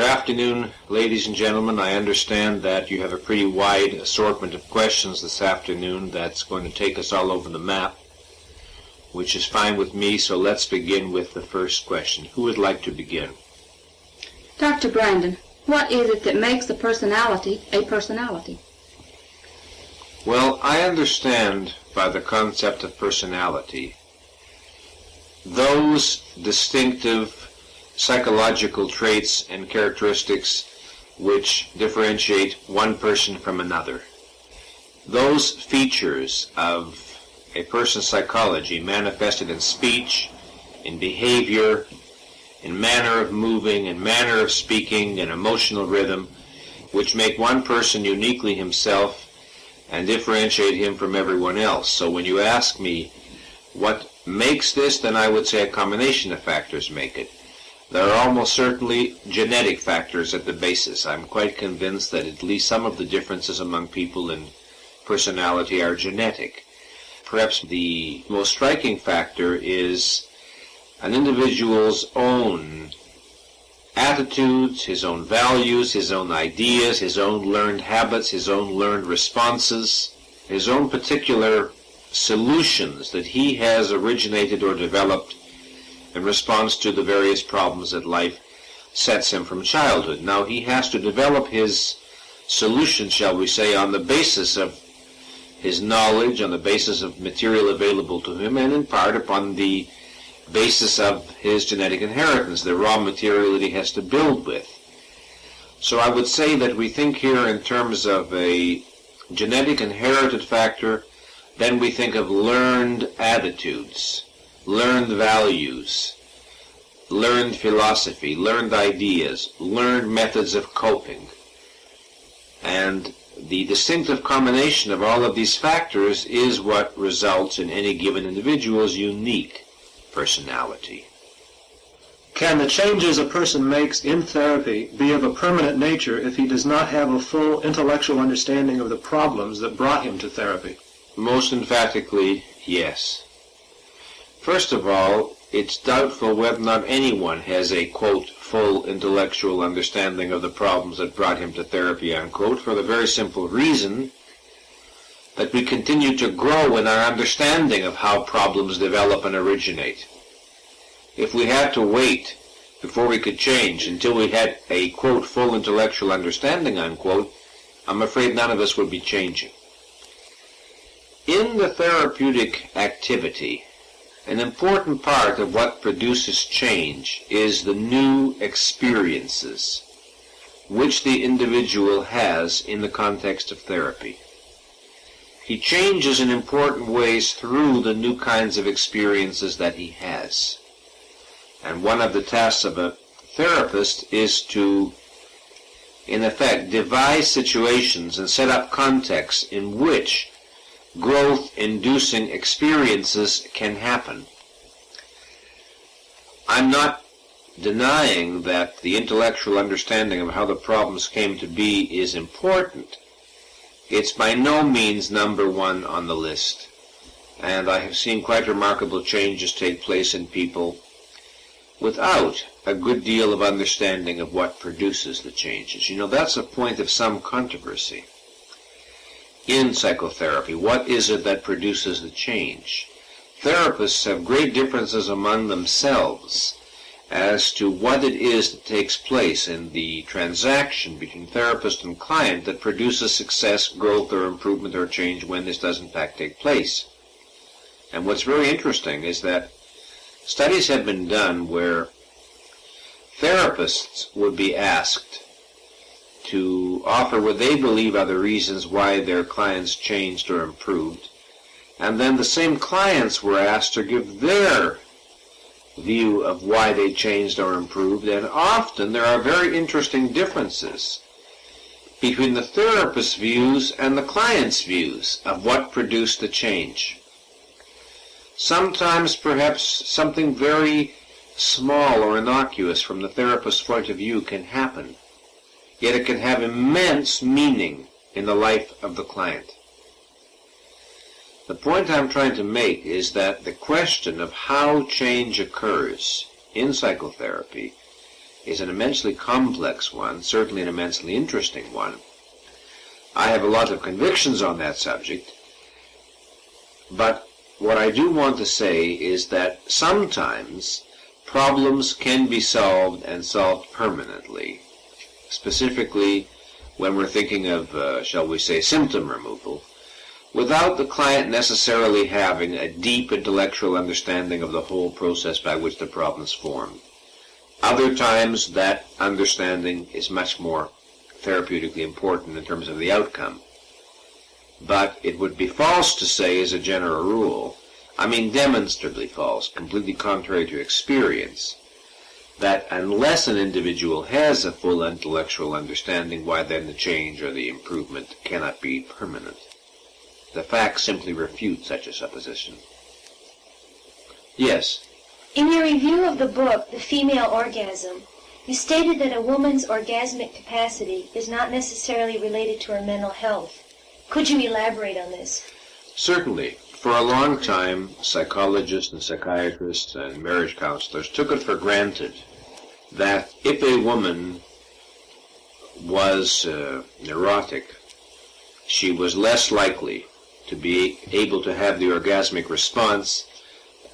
afternoon, ladies and gentlemen. I understand that you have a pretty wide assortment of questions this afternoon that's going to take us all over the map, which is fine with me, so let's begin with the first question. Who would like to begin? Dr. Branden, what is it that makes a personality a personality? Well, I understand by the concept of personality those distinctive psychological traits and characteristics which differentiate one person from another. Those features of a person's psychology manifested in speech, in behavior, in manner of moving, in manner of speaking, in emotional rhythm, which make one person uniquely himself and differentiate him from everyone else. So when you ask me what makes this, then I would say a combination of factors make it. There are almost certainly genetic factors at the basis. I'm quite convinced that at least some of the differences among people in personality are genetic. Perhaps the most striking factor is an individual's own attitudes, his own values, his own ideas, his own learned habits, his own learned responses, his own particular solutions that he has originated or developed in response to the various problems that life sets him from childhood. Now, he has to develop his solution, shall we say, on the basis of his knowledge, on the basis of material available to him, and in part upon the basis of his genetic inheritance, the raw material that he has to build with. So I would say that we think here in terms of a genetic inherited factor, then we think of learned attitudes, learned values, learned philosophy, learned ideas, learned methods of coping. And the distinctive combination of all of these factors is what results in any given individual's unique personality. Can the changes a person makes in therapy be of a permanent nature if he does not have a full intellectual understanding of the problems that brought him to therapy? Most emphatically, yes. First of all, it's doubtful whether or not anyone has a, quote, full intellectual understanding of the problems that brought him to therapy, unquote, for the very simple reason that we continue to grow in our understanding of how problems develop and originate. If we had to wait before we could change until we had a, quote, full intellectual understanding, unquote, I'm afraid none of us would be changing. In the therapeutic activity, an important part of what produces change is the new experiences which the individual has in the context of therapy. He changes in important ways through the new kinds of experiences that he has. And one of the tasks of a therapist is to, in effect, devise situations and set up contexts in which growth-inducing experiences can happen. I'm not denying that the intellectual understanding of how the problems came to be is important. It's by no means number one on the list, and I have seen quite remarkable changes take place in people without a good deal of understanding of what produces the changes. You know, that's a point of some controversy in psychotherapy. What is it that produces the change? Therapists have great differences among themselves as to what it is that takes place in the transaction between therapist and client that produces success, growth, or improvement or change when this does in fact take place. And what's very interesting is that studies have been done where therapists would be asked to offer what they believe are the reasons why their clients changed or improved, and then the same clients were asked to give their view of why they changed or improved, and often there are very interesting differences between the therapist's views and the client's views of what produced the change. Sometimes perhaps something very small or innocuous from the therapist's point of view can happen, yet it can have immense meaning in the life of the client. The point I'm trying to make is that the question of how change occurs in psychotherapy is an immensely complex one, certainly an immensely interesting one. I have a lot of convictions on that subject, but what I do want to say is that sometimes problems can be solved and solved permanently, specifically when we're thinking of, shall we say, symptom removal, without the client necessarily having a deep intellectual understanding of the whole process by which the problems form. Other times that understanding is much more therapeutically important in terms of the outcome. But it would be false to say as a general rule, I mean demonstrably false, completely contrary to experience, that unless an individual has a full intellectual understanding, why then the change or the improvement cannot be permanent. The facts simply refute such a supposition. Yes? In your review of the book, The Female Orgasm, you stated that a woman's orgasmic capacity is not necessarily related to her mental health. Could you elaborate on this? Certainly. For a long time, psychologists and psychiatrists and marriage counselors took it for granted that if a woman was neurotic, she was less likely to be able to have the orgasmic response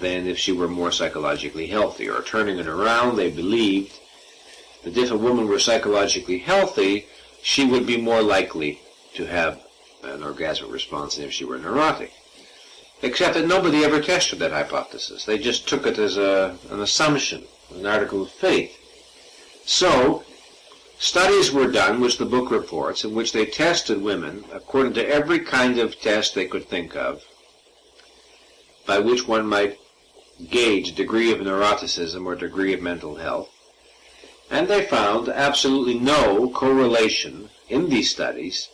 than if she were more psychologically healthy. Or turning it around, they believed that if a woman were psychologically healthy, she would be more likely to have an orgasmic response than if she were neurotic. Except that nobody ever tested that hypothesis. They just took it as an assumption, an article of faith. So, studies were done, which the book reports, in which they tested women according to every kind of test they could think of, by which one might gauge degree of neuroticism or degree of mental health. And they found absolutely no correlation in these studies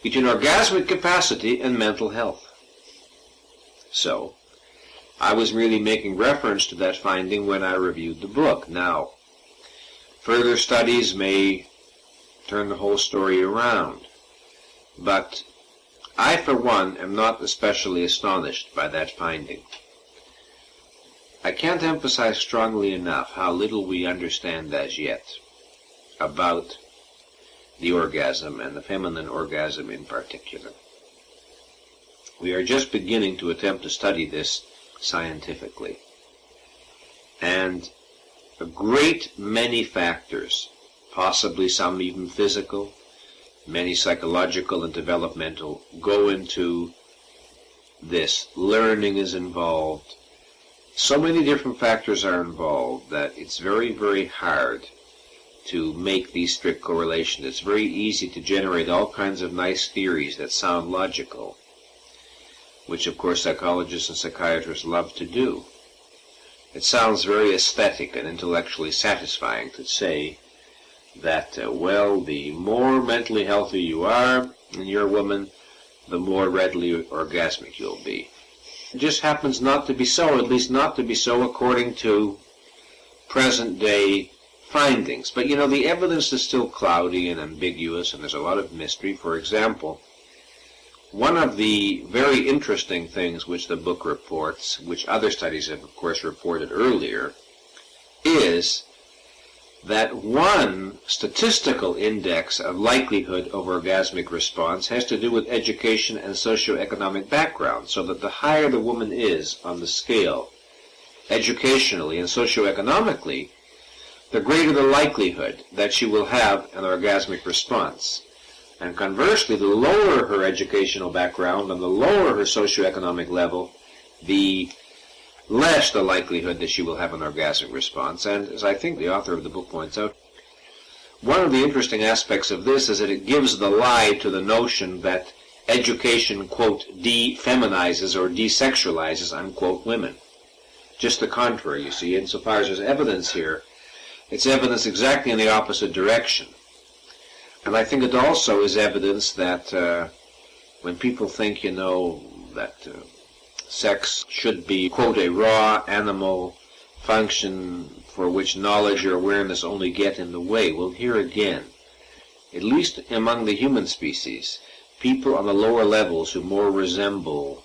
between orgasmic capacity and mental health. So, I was really making reference to that finding when I reviewed the book. Now, further studies may turn the whole story around, but I, for one, am not especially astonished by that finding. I can't emphasize strongly enough how little we understand as yet about the orgasm and the feminine orgasm in particular. We are just beginning to attempt to study this scientifically. And a great many factors, possibly some even physical, many psychological and developmental, go into this. Learning is involved. So many different factors are involved that it's very, very hard to make these strict correlations. It's very easy to generate all kinds of nice theories that sound logical, which of course psychologists and psychiatrists love to do. It sounds very aesthetic and intellectually satisfying to say that, well, the more mentally healthy you are and you're a woman, the more readily orgasmic you'll be. It just happens not to be so, at least not to be so according to present-day findings. But, you know, the evidence is still cloudy and ambiguous, and there's a lot of mystery. For example, one of the very interesting things which the book reports, which other studies have, of course, reported earlier, is that one statistical index of likelihood of orgasmic response has to do with education and socioeconomic background, so that the higher the woman is on the scale, educationally and socioeconomically, the greater the likelihood that she will have an orgasmic response. And conversely, the lower her educational background and the lower her socioeconomic level, the less the likelihood that she will have an orgasmic response. And as I think the author of the book points out, one of the interesting aspects of this is that it gives the lie to the notion that education, quote, defeminizes or desexualizes, unquote, women. Just the contrary, you see. Insofar as there's evidence here, it's evidence exactly in the opposite direction. And I think it also is evidence that when people think, you know, that sex should be, quote, a raw animal function for which knowledge or awareness only get in the way, well, here again, at least among the human species, people on the lower levels who more resemble,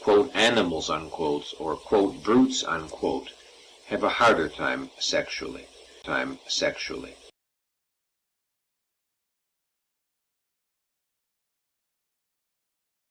quote, animals, unquote, or, quote, brutes, unquote, have a harder time sexually. lifetime sexually.